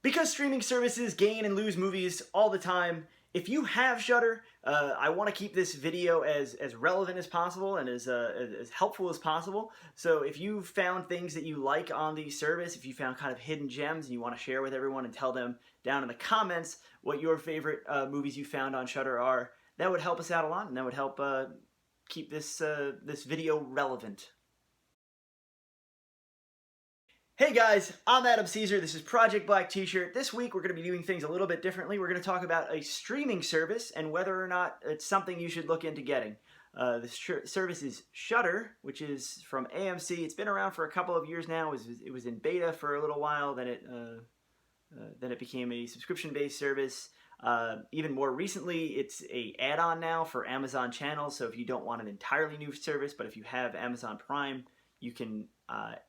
Because streaming services gain and lose movies all the time, if you have Shudder, I want to keep this video as relevant as possible and as helpful as possible. So if you found things that you like on the service, if you found kind of hidden gems and you want to share with everyone and tell them down in the comments what your favorite movies you found on Shudder are, that would help us out a lot, and that would help keep this video relevant. Hey guys, I'm Adam Caesar. This is Project Black T-shirt. This week we're going to be doing things a little bit differently. We're going to talk about a streaming service and whether or not it's something you should look into getting. The service is Shudder, which is from AMC. It's been around for a couple of years now. It was in beta for a little while. Then it became a subscription-based service. Even more recently, it's a add-on now for Amazon channels. So if you don't want an entirely new service, but if you have Amazon Prime, you can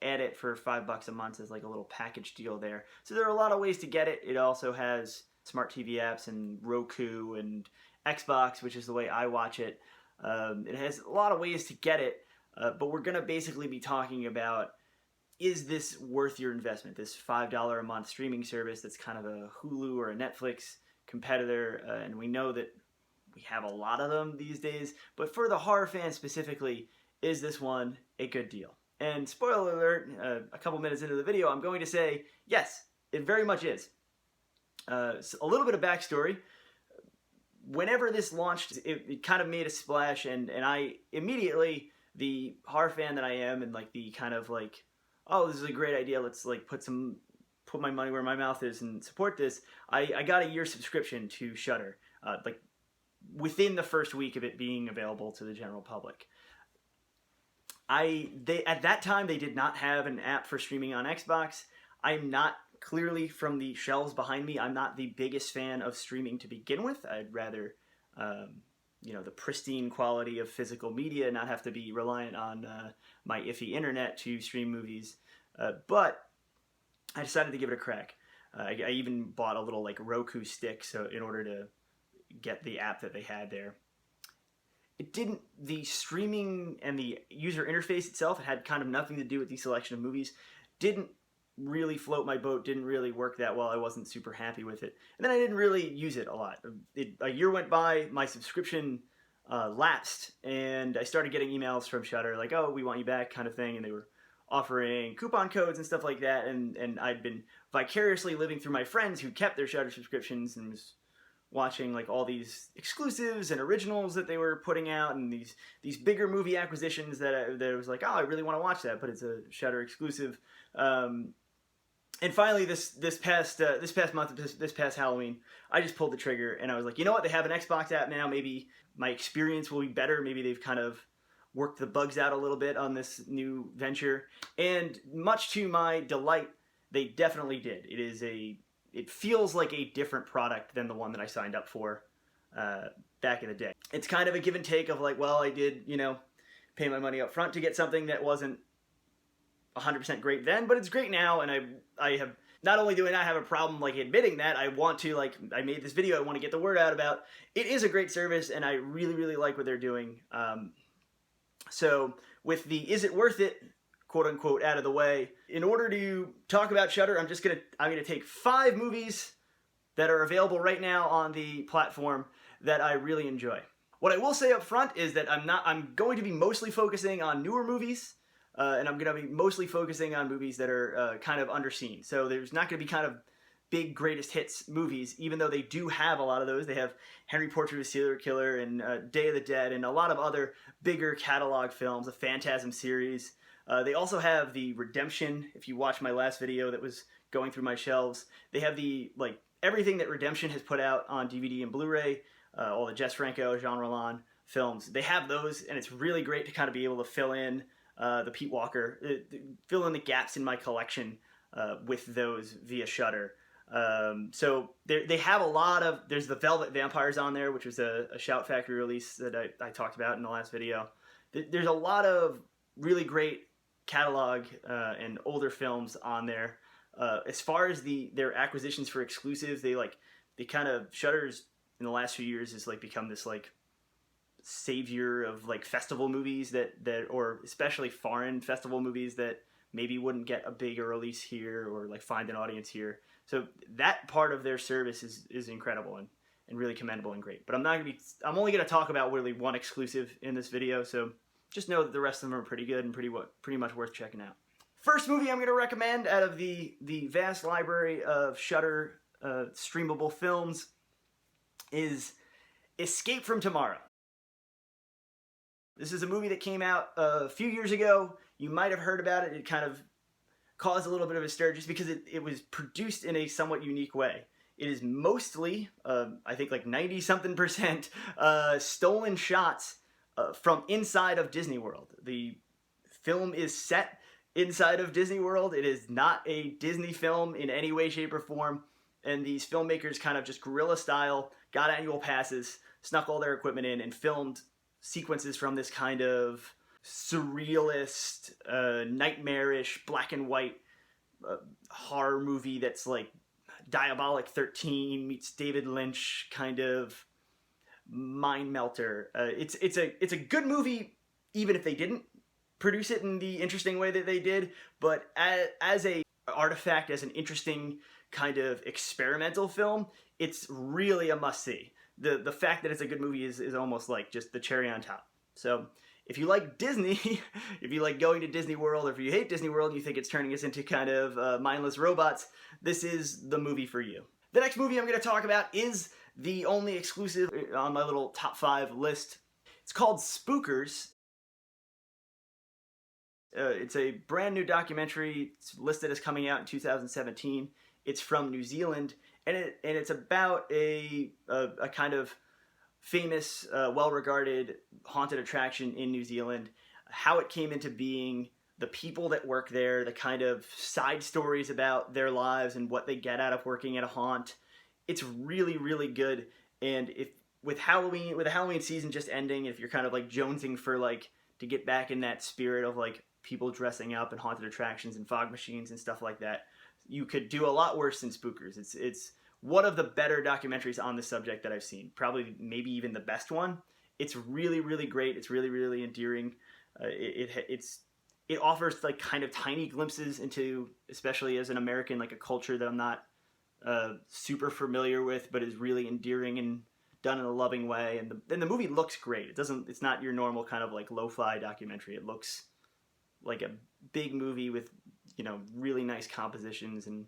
add it for $5 a month as like a little package deal there. So there are a lot of ways to get it. It also has smart TV apps and Roku and Xbox, which is the way I watch it. It has a lot of ways to get it, but we're going to basically be talking about, is this worth your investment? This $5 a month streaming service that's kind of a Hulu or a Netflix competitor, and we know that we have a lot of them these days, but for the horror fans specifically, is this one a good deal? And spoiler alert, a couple minutes into the video, I'm going to say, yes, it very much is. So a little bit of backstory. Whenever this launched, it kind of made a splash, and I immediately, the horror fan that I am, and like the kind of like, oh, this is a great idea, let's like put my money where my mouth is and support this, I got a year subscription to Shudder, like within the first week of it being available to the general public. At that time, they did not have an app for streaming on Xbox. I'm not, clearly from the shelves behind me, I'm not the biggest fan of streaming to begin with. I'd rather, the pristine quality of physical media, not have to be reliant on my iffy internet to stream movies. But I decided to give it a crack. I even bought a little like Roku stick so in order to get the app that they had there. The streaming and the user interface itself, it had kind of nothing to do with the selection of movies, didn't really float my boat, didn't really work that well. I wasn't super happy with it. And then I didn't really use it a lot. A year went by, my subscription lapsed, and I started getting emails from Shudder like, oh, we want you back kind of thing, and they were offering coupon codes and stuff like that, and I'd been vicariously living through my friends who kept their Shudder subscriptions and was watching like all these exclusives and originals that they were putting out, and these bigger movie acquisitions that I was like, oh, I really want to watch that, but it's a Shudder exclusive. And finally, this past Halloween, I just pulled the trigger, and I was like, you know what? They have an Xbox app now. Maybe my experience will be better. Maybe they've kind of worked the bugs out a little bit on this new venture, and much to my delight, they definitely did. It feels like a different product than the one that I signed up for back in the day. It's kind of a give and take of like, well, I did, pay my money up front to get something that wasn't 100% great then, but it's great now, and I have, not only do I not have a problem like admitting that, I want to, like, I made this video, I want to get the word out about, it is a great service, and I really, really like what they're doing. So with the is it worth it, quote unquote, out of the way, in order to talk about Shudder, I'm gonna take 5 movies that are available right now on the platform that I really enjoy. What I will say up front is that I'm going to be mostly focusing on newer movies, and I'm going to be mostly focusing on movies that are kind of underseen. So there's not going to be kind of big greatest hits movies, even though they do have a lot of those. They have Henry Portrait of a Serial Killer and Day of the Dead and a lot of other bigger catalog films, the Phantasm series. They also have the Redemption. If you watched my last video that was going through my shelves, they have everything that Redemption has put out on DVD and Blu-ray, all the Jess Franco, Jean Rollin films. They have those, and it's really great to kind of be able to fill in the Pete Walker, fill in the gaps in my collection with those via Shudder. So they have a lot of, there's the Velvet Vampires on there, which was a Shout Factory release that I talked about in the last video. There's a lot of really great catalog and older films on there. As far as their acquisitions for exclusives, they kind of, Shudder's in the last few years has like become this like savior of like festival movies that or especially foreign festival movies that maybe wouldn't get a bigger release here or like find an audience here. So that part of their service is incredible and really commendable and great. But I'm only going to talk about really one exclusive in this video, so just know that the rest of them are pretty good and pretty much worth checking out. First movie I'm going to recommend out of the vast library of Shudder streamable films is Escape from Tomorrow. This is a movie that came out a few years ago. You might have heard about it. It kind of caused a little bit of a stir just because it was produced in a somewhat unique way. It is mostly, I think like 90-something%, stolen shots from inside of Disney World. The film is set inside of Disney World. It is not a Disney film in any way, shape, or form. And these filmmakers kind of just guerrilla style, got annual passes, snuck all their equipment in, and filmed sequences from this kind of surrealist, nightmarish, black and white horror movie that's like Diabolic 13 meets David Lynch kind of mind melter. It's a good movie, even if they didn't produce it in the interesting way that they did. But as a artifact, as an interesting kind of experimental film, it's really a must see. The fact that it's a good movie is almost like just the cherry on top. So if you like Disney, if you like going to Disney World, or if you hate Disney World and you think it's turning us into kind of mindless robots, this is the movie for you. The next movie I'm going to talk about is the only exclusive on my little top 5 list. It's called Spookers. It's a brand new documentary. It's listed as coming out in 2017. It's from New Zealand, and it's about a kind of famous, well-regarded haunted attraction in New Zealand, how it came into being, the people that work there, the kind of side stories about their lives and what they get out of working at a haunt. It's really, really good. And with the Halloween season just ending, if you're kind of like jonesing for like to get back in that spirit of like people dressing up and haunted attractions and fog machines and stuff like that, you could do a lot worse than Spookers. It's one of the better documentaries on the subject that I've seen. Probably, maybe even the best one. It's really, really great. It's really, really endearing. It offers like kind of tiny glimpses into, especially as an American, like a culture that I'm not super familiar with, but is really endearing and done in a loving way. And the movie looks great. It's not your normal kind of like lo-fi documentary. It looks like a big movie with, really nice compositions and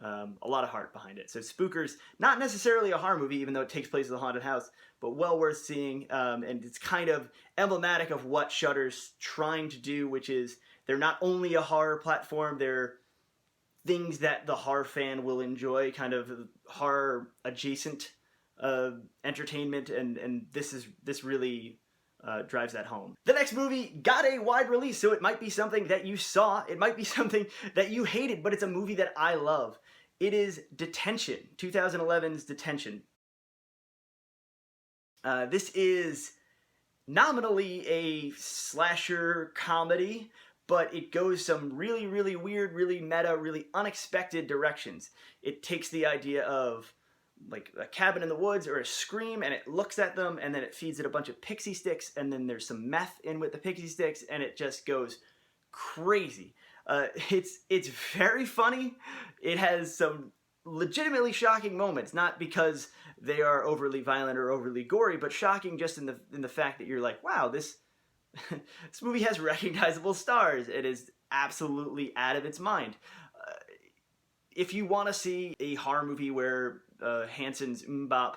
a lot of heart behind it. So Spookers, not necessarily a horror movie, even though it takes place in a haunted house, but well worth seeing. And it's kind of emblematic of what Shudder's trying to do, which is they're not only a horror platform, they're things that the horror fan will enjoy, kind of horror adjacent entertainment, and this really drives that home. The next movie got a wide release, so it might be something that you saw, it might be something that you hated, but it's a movie that I love. It is Detention, 2011's Detention. This is nominally a slasher comedy, but it goes some really, really weird, really meta, really unexpected directions. It takes the idea of like a cabin in the woods or a scream, and it looks at them, and then it feeds it a bunch of pixie sticks, and then there's some meth in with the pixie sticks, and it just goes crazy. It's very funny. It has some legitimately shocking moments, not because they are overly violent or overly gory, but shocking just in the fact that you're like, wow, this this movie has recognizable stars. It is absolutely out of its mind. If you want to see a horror movie where Hanson's Mbop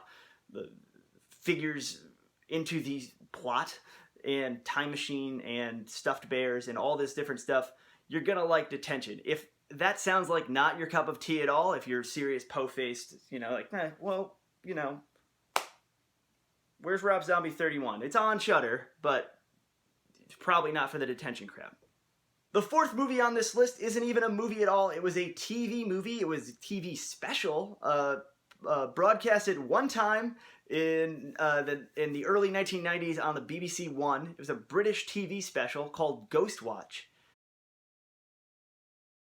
figures into the plot and time machine and stuffed bears and all this different stuff, you're gonna like Detention. If that sounds like not your cup of tea at all, if you're serious po-faced, where's Rob Zombie 31? It's on Shudder, but it's probably not for the Detention crowd. The fourth movie on this list isn't even a movie at all. It was a TV movie. It was a TV special, broadcasted one time in the early 1990s on the BBC One. It was a British TV special called Ghostwatch.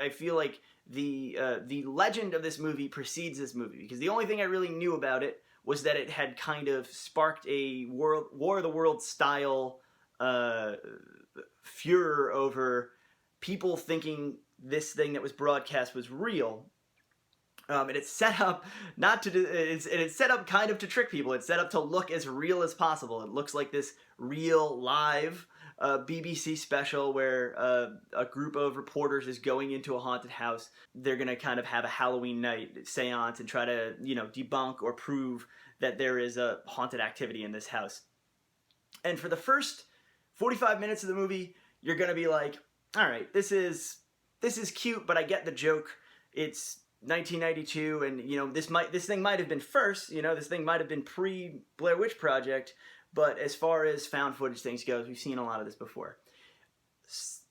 I feel like the legend of this movie precedes this movie, because the only thing I really knew about it was that it had kind of sparked a War of the Worlds style furor over people thinking this thing that was broadcast was real. And it's set up not to do, it's set up kind of to trick people. It's set up to look as real as possible. It looks like this real live BBC special where a group of reporters is going into a haunted house. They're gonna kind of have a Halloween night seance and try to, you know, debunk or prove that there is a haunted activity in this house. And for the first 45 minutes of the movie, you're gonna be like, all right, this is cute, but I get the joke. It's 1992, and you know, this thing might have been first. You know, this thing might have been pre Blair Witch Project, but as far as found footage things goes, we've seen a lot of this before.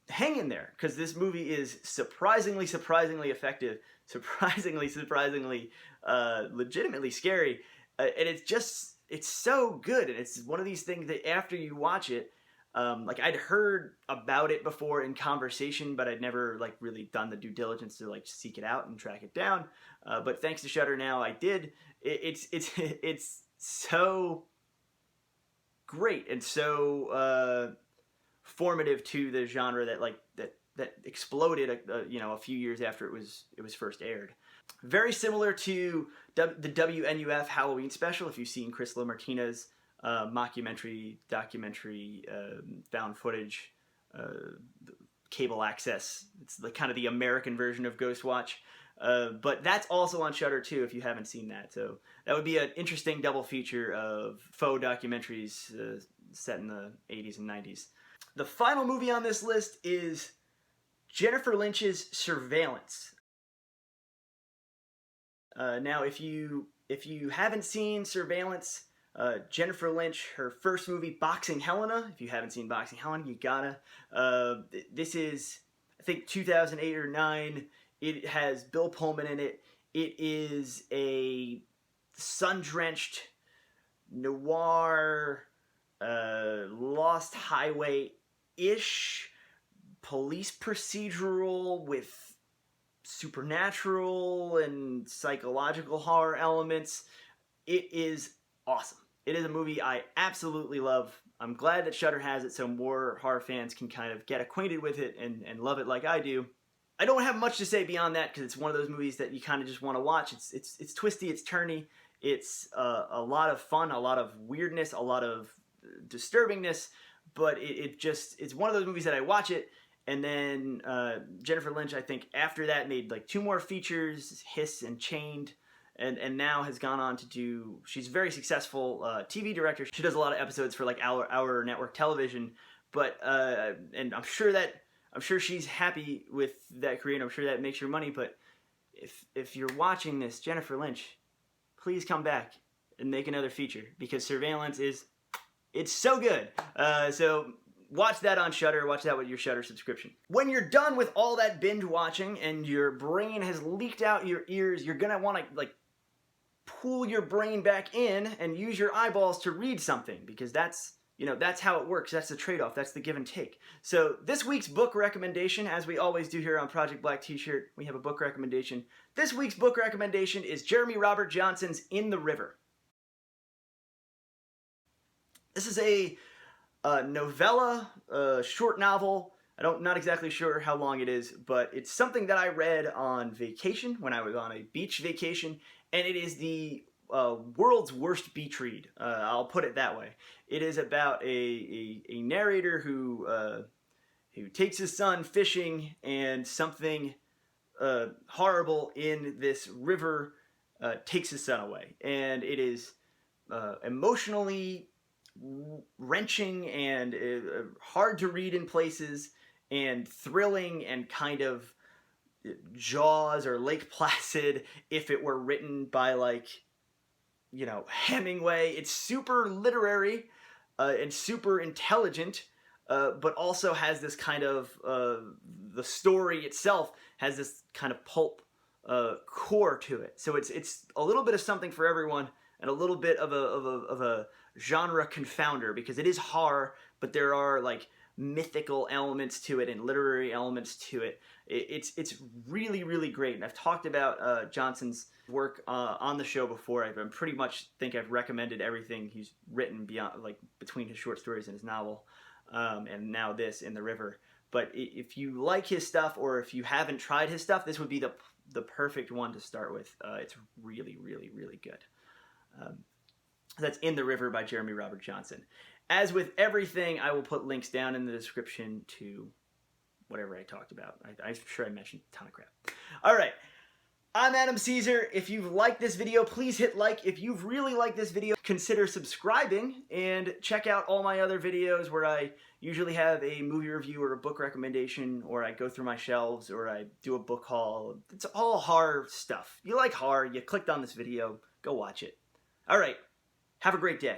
Hang in there, because this movie is surprisingly effective, surprisingly legitimately scary, and it's so good, and it's one of these things that after you watch it. Like I'd heard about it before in conversation, but I'd never like really done the due diligence to like seek it out and track it down. But thanks to Shudder now, I did. It's so great and so formative to the genre that exploded a few years after it was first aired. Very similar to the WNUF Halloween special. If you've seen Chris LaMartina's documentary, found footage, cable access. It's the kind of the American version of Ghostwatch. But that's also on Shudder too, if you haven't seen that. So that would be an interesting double feature of faux documentaries set in the 80s and 90s. The final movie on this list is Jennifer Lynch's Surveillance. Now, if you haven't seen Surveillance, Jennifer Lynch, her first movie, Boxing Helena. If you haven't seen Boxing Helena, you gotta. This is, I think, 2008 or 9. It has Bill Pullman in it. It is a sun-drenched noir, Lost Highway-ish police procedural with supernatural and psychological horror elements. It is awesome. It is a movie I absolutely love. I'm glad that Shudder has it so more horror fans can kind of get acquainted with it and love it like I do. I don't have much to say beyond that because it's one of those movies that you kind of just want to watch. It's twisty, it's turny, it's a lot of fun, a lot of weirdness, a lot of disturbingness, but it's one of those movies that I watch it, and then Jennifer Lynch, I think after that, made like 2 more features, Hiss and Chained, and now has gone on to do, she's a very successful TV director. She does a lot of episodes for like our network television, but and I'm sure she's happy with that career, and I'm sure that makes her money, but if you're watching this, Jennifer Lynch, please come back and make another feature, because Surveillance it's so good. So watch that on Shudder, watch that with your Shudder subscription. When you're done with all that binge watching and your brain has leaked out your ears, you're gonna want to like pull your brain back in and use your eyeballs to read something, because that's how it works. That's the trade-off. That's the give and take. So this week's book recommendation, as we always do here on Project Black T-Shirt, we have a book recommendation. This week's book recommendation is Jeremy Robert Johnson's In the River. This is a novella, short novel. Not exactly sure how long it is, but it's something that I read on vacation when I was on a beach vacation, and it is the world's worst beach read. I'll put it that way. It is about a narrator who takes his son fishing, and something horrible in this river takes his son away, and it is emotionally wrenching and hard to read in places, and thrilling, and kind of Jaws or Lake Placid if it were written by like Hemingway. It's super literary and super intelligent, but also has this kind of the story itself has this kind of pulp core to it. So it's a little bit of something for everyone, and a little bit of a genre confounder, because it is horror, but there are like mythical elements to it and literary elements to it. It's really, really great. And I've talked about Johnson's work on the show before. I pretty much think I've recommended everything he's written beyond, like, between his short stories and his novel, and now this, In the River. But if you like his stuff, or if you haven't tried his stuff, this would be the perfect one to start with. It's really, really, really good. That's In the River by Jeremy Robert Johnson. As with everything, I will put links down in the description to whatever I talked about. I'm sure I mentioned a ton of crap. All right. I'm Adam Caesar. If you've liked this video, please hit like. If you've really liked this video, consider subscribing and check out all my other videos where I usually have a movie review or a book recommendation, or I go through my shelves, or I do a book haul. It's all horror stuff. You like horror, you clicked on this video, go watch it. All right. Have a great day.